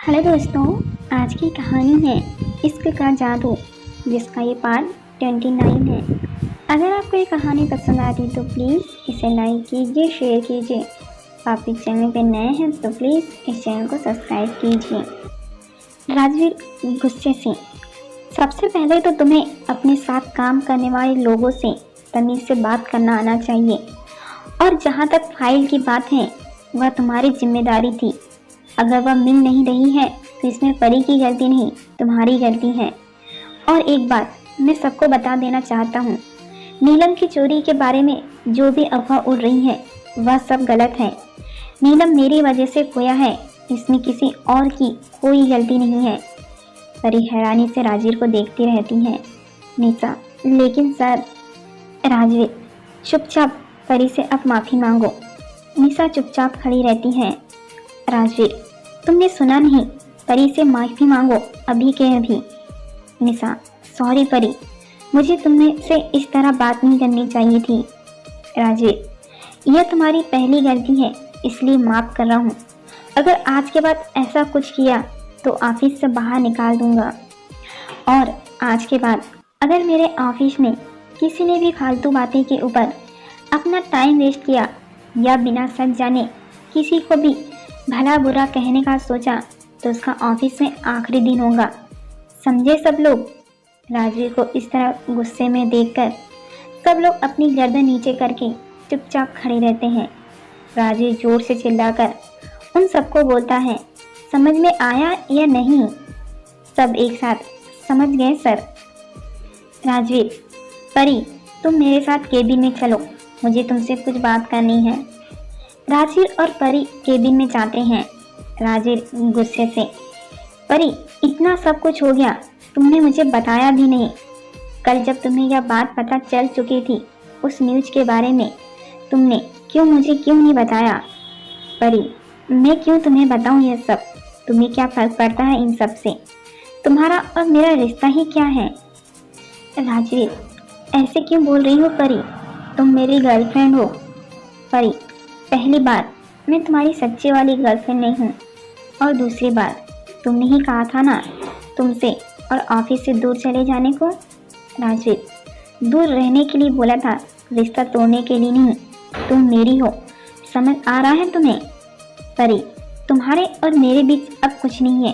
Hello दोस्तों, आज की कहानी है इश्क का जादू, जिसका ये पार्ट 29 है। अगर आपको ये कहानी पसंद आती तो प्लीज़ इसे लाइक कीजिए, शेयर कीजिए। आप इस चैनल पे नए हैं तो प्लीज़ इस चैनल को सब्सक्राइब कीजिए। राजवीर गुस्से से, सबसे पहले तो तुम्हें अपने साथ काम करने वाले लोगों से तमीज़ से बात करना आना चाहिए। और जहाँ तक फाइल की बात है, वह तुम्हारी जिम्मेदारी थी। अगर वह मिल नहीं रही है तो इसमें परी की गलती नहीं, तुम्हारी गलती है। और एक बात मैं सबको बता देना चाहता हूँ, नीलम की चोरी के बारे में जो भी अफवाह उड़ रही है वह सब गलत है। नीलम मेरी वजह से खोया है, इसमें किसी और की कोई गलती नहीं है। परी हैरानी से राजवीर को देखती रहती है। निशा, लेकिन सर। राजवीर, चुपचाप परी से अब माफ़ी मांगो। निशा चुपचाप खड़ी रहती है। राजवीर, तुमने सुना नहीं, परी से माफ़ी मांगो अभी के अभी। निशा, सॉरी परी, मुझे तुमसे इस तरह बात नहीं करनी चाहिए थी। राजवीर, यह तुम्हारी पहली गलती है, इसलिए माफ़ कर रहा हूँ। अगर आज के बाद ऐसा कुछ किया तो ऑफिस से बाहर निकाल दूँगा। और आज के बाद अगर मेरे ऑफिस में किसी ने भी फालतू बातें के ऊपर अपना टाइम वेस्ट किया या बिना सच जाने किसी को भी भला बुरा कहने का सोचा तो उसका ऑफिस में आखिरी दिन होगा, समझे सब लोग। राजवीर को इस तरह गुस्से में देखकर सब लोग अपनी गर्दन नीचे करके चुपचाप खड़े रहते हैं। राजवीर जोर से चिल्लाकर उन सबको बोलता है, समझ में आया या नहीं? सब एक साथ समझ गए सर। राजवीर, परी, तुम मेरे साथ केबिन में चलो, मुझे तुमसे कुछ बात करनी है। राजवीर और परी केबिन में जाते हैं। राजवीर गुस्से से, परी, इतना सब कुछ हो गया, तुमने मुझे बताया भी नहीं। कल जब तुम्हें यह बात पता चल चुकी थी उस न्यूज़ के बारे में, तुमने मुझे क्यों नहीं बताया? परी, मैं क्यों तुम्हें बताऊं यह सब? तुम्हें क्या फर्क पड़ता है इन सब से? तुम्हारा और मेरा रिश्ता ही क्या है? राजवीर, ऐसे क्यों बोल रही हो परी? तुम मेरी गर्लफ्रेंड हो। परी, पहली बार मैं तुम्हारी सच्ची वाली गर्लफ्रेंड नहीं हूँ, और दूसरी बार तुमने ही कहा था ना तुमसे और ऑफिस से दूर चले जाने को। राजवीर, दूर रहने के लिए बोला था, रिश्ता तोड़ने के लिए नहीं। तुम मेरी हो, समझ आ रहा है तुम्हें? परी, तुम्हारे और मेरे बीच अब कुछ नहीं है।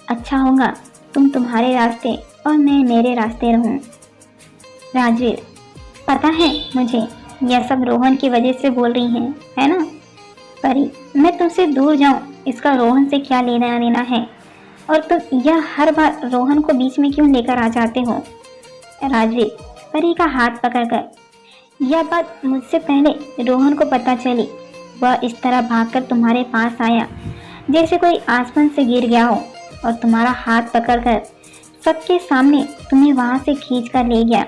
अच्छा होगा तुम तुम्हारे रास्ते और मैं मेरे रास्ते रहूं। राजवीर, पता है मुझे, यह सब रोहन की वजह से बोल रही हैं, है ना? परी, मैं तुमसे दूर जाऊं इसका रोहन से क्या लेना देना है? और तुम यह हर बार रोहन को बीच में क्यों लेकर आ जाते हो? राजवीर परी का हाथ पकड़कर, यह बात मुझसे पहले रोहन को पता चली, वह इस तरह भागकर तुम्हारे पास आया जैसे कोई आसमान से गिर गया हो, और तुम्हारा हाथ पकड़कर सबके सामने तुम्हें वहां से खींच कर ले गया।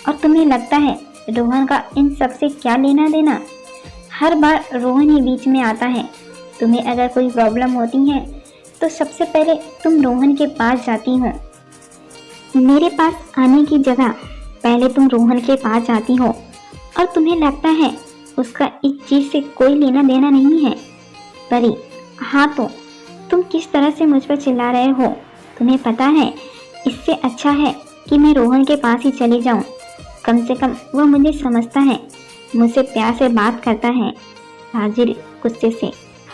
और तुम्हें लगता है रोहन का इन सब से क्या लेना देना? हर बार रोहन ही बीच में आता है। तुम्हें अगर कोई प्रॉब्लम होती है तो सबसे पहले तुम रोहन के पास जाती हो। मेरे पास आने की जगह पहले तुम रोहन के पास जाती हो, और तुम्हें लगता है उसका इस चीज़ से कोई लेना देना नहीं है। परी, हाँ तो तुम किस तरह से मुझ पर चिल्ला रहे हो? तुम्हें पता है इससे अच्छा है कि मैं रोहन के पास ही चली जाऊं। कम से कम वह मुझे समझता है, मुझसे प्यार से बात करता है। राजवीर गुस्से से,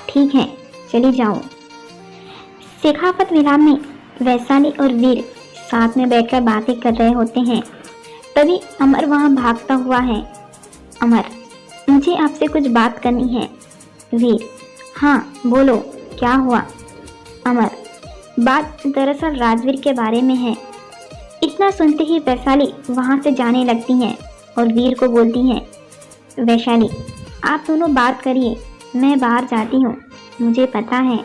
ठीक है चली जाओ। शेखावत विराम में वैशाली और वीर साथ में बैठकर बातें कर रहे होते हैं। तभी अमर वहां भागता हुआ है। अमर, मुझे आपसे कुछ बात करनी है। वीर, हाँ बोलो, क्या हुआ? अमर, बात दरअसल राजवीर के बारे में है। इतना सुनते ही वैशाली वहां से जाने लगती है और वीर को बोलती है, वैशाली आप दोनों बात करिए, मैं बाहर जाती हूँ। मुझे पता है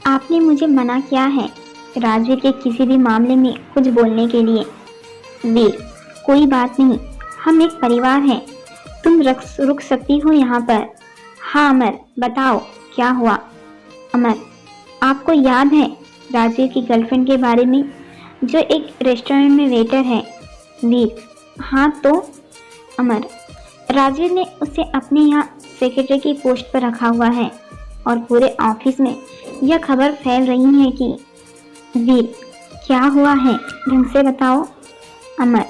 आपने मुझे मना किया है राजवीर के किसी भी मामले में कुछ बोलने के लिए। वीर, कोई बात नहीं, हम एक परिवार हैं, तुम रुक सकती हो यहाँ पर। हाँ अमर, बताओ क्या हुआ? अमर, आपको याद है राजवीर की गर्लफ्रेंड के बारे में, जो एक रेस्टोरेंट में वेटर है? वीर, हाँ तो? अमर, राजवीर ने उसे अपने यहाँ सेक्रेटरी की पोस्ट पर रखा हुआ है और पूरे ऑफिस में यह खबर फैल रही है कि वीर, क्या हुआ है, ढंग से बताओ। अमर,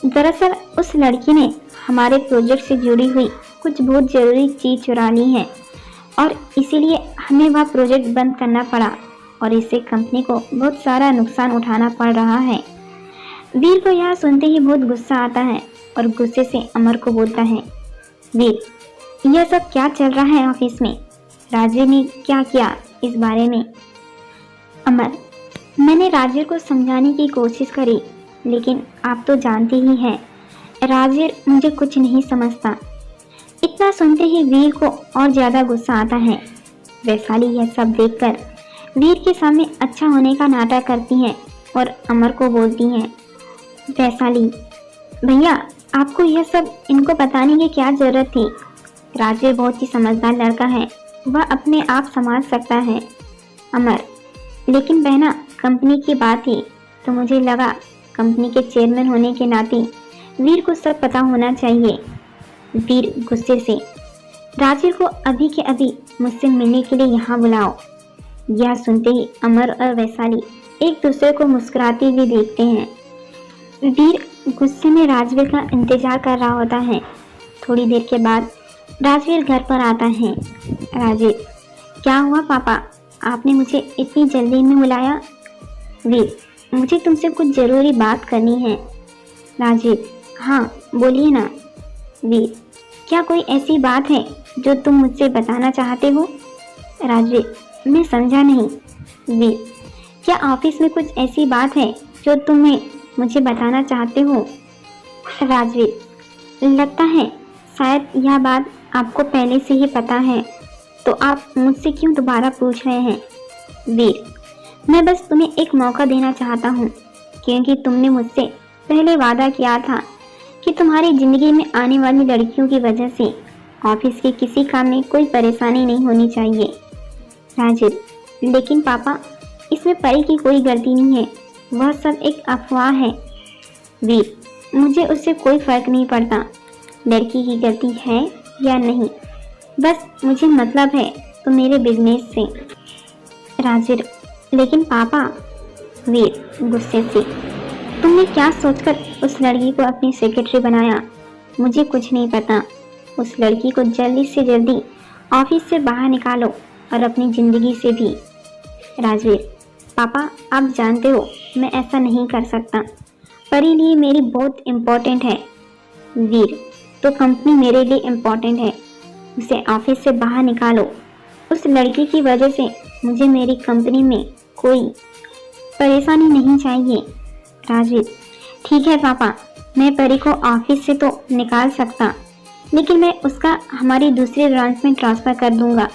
दरअसल उस लड़की ने हमारे प्रोजेक्ट से जुड़ी हुई कुछ बहुत जरूरी चीज चुरा ली है और इसीलिए हमें वह प्रोजेक्ट बंद करना पड़ा और इससे कंपनी को बहुत सारा नुकसान उठाना पड़ रहा है। वीर को यह सुनते ही बहुत गुस्सा आता है और गुस्से से अमर को बोलता है, वीर, यह सब क्या चल रहा है ऑफिस में? राजवीर ने क्या किया इस बारे में? अमर, मैंने राजवीर को समझाने की कोशिश करी, लेकिन आप तो जानते ही हैं, राजवीर मुझे कुछ नहीं समझता। इतना सुनते ही वीर को और ज़्यादा गुस्सा आता है। वैशाली यह सब देखकर वीर के सामने अच्छा होने का नाटक करती है और अमर को बोलती है, वैशाली भैया, आपको यह सब इनको बताने की क्या ज़रूरत थी? राजवीर बहुत ही समझदार लड़का है, वह अपने आप संभाल सकता है। अमर, लेकिन बहना, कंपनी की बात थी तो मुझे लगा कंपनी के चेयरमैन होने के नाते वीर को सब पता होना चाहिए। वीर गुस्से से, राजवीर को अभी के अभी मुझसे मिलने के लिए यहाँ बुलाओ। यह सुनते ही अमर और वैशाली एक दूसरे को मुस्कुराते हुए देखते हैं। वीर गुस्से में राजवीर का इंतजार कर रहा होता है। थोड़ी देर के बाद राजवीर घर पर आता है। राजवीर, क्या हुआ पापा, आपने मुझे इतनी जल्दी में बुलाया? वीर, मुझे तुमसे कुछ ज़रूरी बात करनी है। राजवीर, हाँ बोलिए ना। वीर, क्या कोई ऐसी बात है जो तुम मुझसे बताना चाहते हो? राजवीर, मैं समझा नहीं। वीर, क्या ऑफिस में कुछ ऐसी बात है जो तुम्हें मुझे बताना चाहते हो? राजवीर, लगता है शायद यह बात आपको पहले से ही पता है, तो आप मुझसे क्यों दोबारा पूछ रहे हैं? वीर, मैं बस तुम्हें एक मौका देना चाहता हूँ, क्योंकि तुमने मुझसे पहले वादा किया था कि तुम्हारी ज़िंदगी में आने वाली लड़कियों की वजह से ऑफिस के किसी काम में कोई परेशानी नहीं होनी चाहिए। राजवीर, लेकिन पापा, इसमें परी की कोई गलती नहीं है, वह सब एक अफवाह है। वीर, मुझे उससे कोई फर्क नहीं पड़ता लड़की की गलती है या नहीं, बस मुझे मतलब है तो मेरे बिजनेस से। राजवीर, लेकिन पापा। वीर गुस्से से, तुमने क्या सोचकर उस लड़की को अपनी सेक्रेटरी बनाया? मुझे कुछ नहीं पता। उस लड़की को जल्दी से जल्दी ऑफिस से बाहर निकालो और अपनी ज़िंदगी से भी। राजवीर, पापा, आप जानते हो मैं ऐसा नहीं कर सकता, परी लिए मेरी बहुत इम्पोर्टेंट है। वीर, तो कंपनी मेरे लिए इम्पोर्टेंट है, उसे ऑफिस से बाहर निकालो। उस लड़की की वजह से मुझे मेरी कंपनी में कोई परेशानी नहीं चाहिए। राजवीर, ठीक है पापा, मैं परी को ऑफिस से तो निकाल सकता, लेकिन मैं उसका हमारी दूसरी ब्रांच में ट्रांसफ़र कर दूंगा।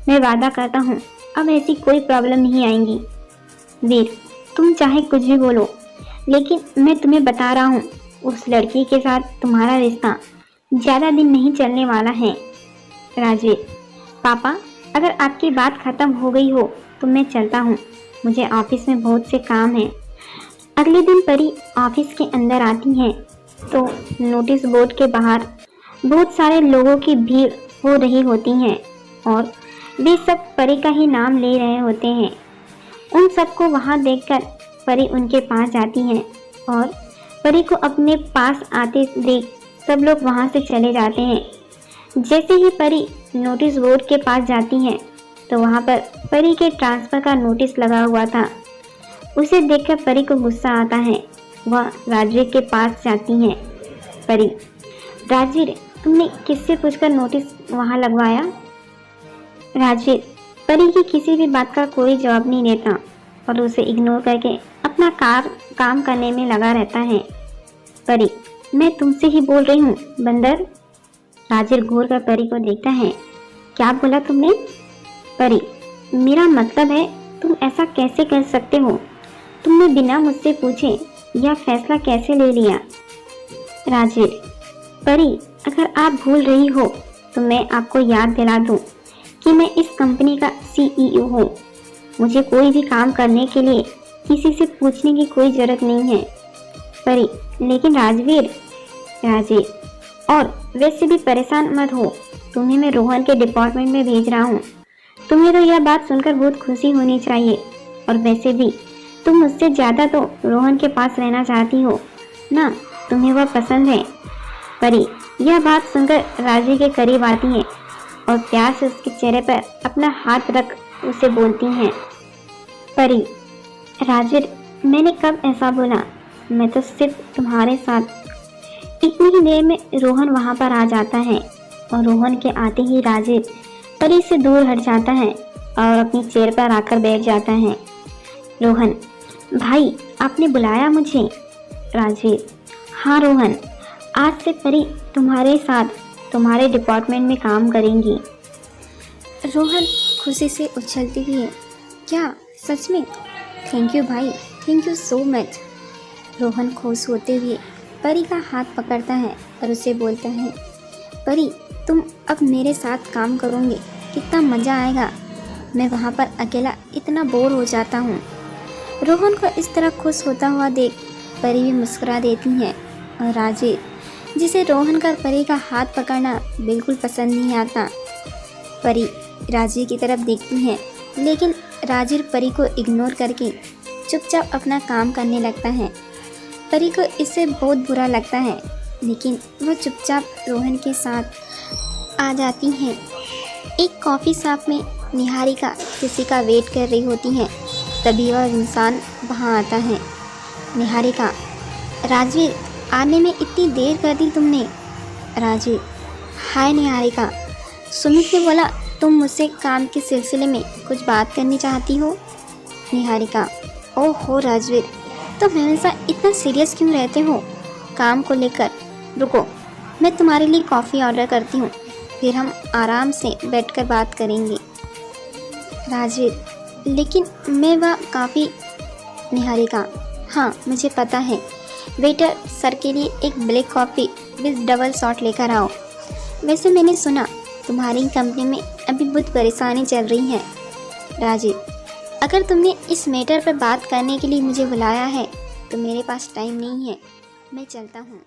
मैं वादा करता हूँ अब ऐसी कोई प्रॉब्लम नहीं आएंगी। वीर, तुम चाहे कुछ भी बोलो, लेकिन मैं तुम्हें बता रहा हूँ, उस लड़की के साथ तुम्हारा रिश्ता ज़्यादा दिन नहीं चलने वाला है। राजवीर, पापा, अगर आपकी बात ख़त्म हो गई हो तो मैं चलता हूँ, मुझे ऑफिस में बहुत से काम हैं। अगले दिन परी ऑफिस के अंदर आती हैं तो नोटिस बोर्ड के बाहर बहुत सारे लोगों की भीड़ हो रही होती हैं और वे सब परी का ही नाम ले रहे होते हैं। उन सबको वहाँ देखकर परी उनके पास जाती है और परी को अपने पास आते देख सब लोग वहाँ से चले जाते हैं। जैसे ही परी नोटिस बोर्ड के पास जाती हैं तो वहाँ पर परी के ट्रांसफ़र का नोटिस लगा हुआ था। उसे देखकर परी को गुस्सा आता है। वह राजवीर के पास जाती हैं। परी, राजवीर, तुमने किससे पूछकर नोटिस वहाँ लगवाया? राजवीर परी की किसी भी बात का कोई जवाब नहीं देता और उसे इग्नोर करके अपना काम करने में लगा रहता है। परी, मैं तुमसे ही बोल रही हूँ बंदर। राजवीर घूर कर परी को देखता है। क्या बोला तुमने? परी, मेरा मतलब है तुम ऐसा कैसे कर सकते हो? तुमने बिना मुझसे पूछे यह फैसला कैसे ले लिया? राजवीर, परी, अगर आप भूल रही हो तो मैं आपको याद दिला दूं कि मैं इस कंपनी का CEO हूँ। मुझे कोई भी काम करने के लिए किसी से पूछने की कोई ज़रूरत नहीं है। परी, लेकिन राजवीर। राजवीर, और वैसे भी परेशान मत हो, तुम्हें मैं रोहन के डिपार्टमेंट में भेज रहा हूँ, तुम्हें तो यह बात सुनकर बहुत खुशी होनी चाहिए, और वैसे भी तुम मुझसे ज़्यादा तो रोहन के पास रहना चाहती हो ना, तुम्हें वह पसंद है। परी यह बात सुनकर राजवीर के करीब आती है और प्यार से उसके चेहरे पर अपना हाथ रख उसे बोलती हैं, परी राजवीर, मैंने कब ऐसा बोला? मैं तो सिर्फ तुम्हारे साथ। इतनी ही देर में रोहन वहाँ पर आ जाता है और रोहन के आते ही राजवीर परी से दूर हट जाता है और अपनी चेयर पर आकर बैठ जाता है। रोहन, भाई आपने बुलाया मुझे? राजवीर, हाँ रोहन, आज से परी तुम्हारे साथ तुम्हारे डिपार्टमेंट में काम करेंगी। रोहन खुशी से उछलती हुई है, क्या सच में? थैंक यू भाई, thank you so much. Rohan खुश होते हुए परी का हाथ पकड़ता है और उसे बोलता है, परी तुम अब मेरे साथ काम करोगे, कितना मज़ा आएगा। मैं वहाँ पर अकेला इतना बोर हो जाता हूँ। रोहन को इस तरह खुश होता हुआ देख परी भी मुस्कुरा देती है और राजवीर, जिसे रोहन का परी का हाथ पकड़ना बिल्कुल पसंद नहीं आता, परी राजवीर की तरफ देखती है, लेकिन राजवीर परी को इग्नोर करके चुपचाप अपना काम करने लगता है। परी को इससे बहुत बुरा लगता है, लेकिन वह चुपचाप रोहन के साथ आ जाती हैं। एक कॉफ़ी शॉप में निहारिका किसी का वेट कर रही होती हैं, तभी वह इंसान वहाँ आता है। निहारिका, राजवीर आने में इतनी देर कर दी तुमने। राजवीर, हाय निहारिका, सुमित ने बोला तुम मुझसे काम के सिलसिले में कुछ बात करनी चाहती हो। निहारिका, ओहो राजवीर, तुम हमेशा इतना सीरियस क्यों रहते हो काम को लेकर? रुको, मैं तुम्हारे लिए कॉफ़ी ऑर्डर करती हूँ, फिर हम आराम से बैठकर बात करेंगे। राजवीर, लेकिन मैं वह काफ़ी। निहारिका, हाँ मुझे पता है। वेटर सर के लिए एक black coffee with double shot लेकर आओ। वैसे मैंने सुना तुम्हारी कंपनी में अभी बहुत परेशानी चल रही है। राजीव, अगर तुमने इस मैटर पर बात करने के लिए मुझे बुलाया है तो मेरे पास टाइम नहीं है, मैं चलता हूँ।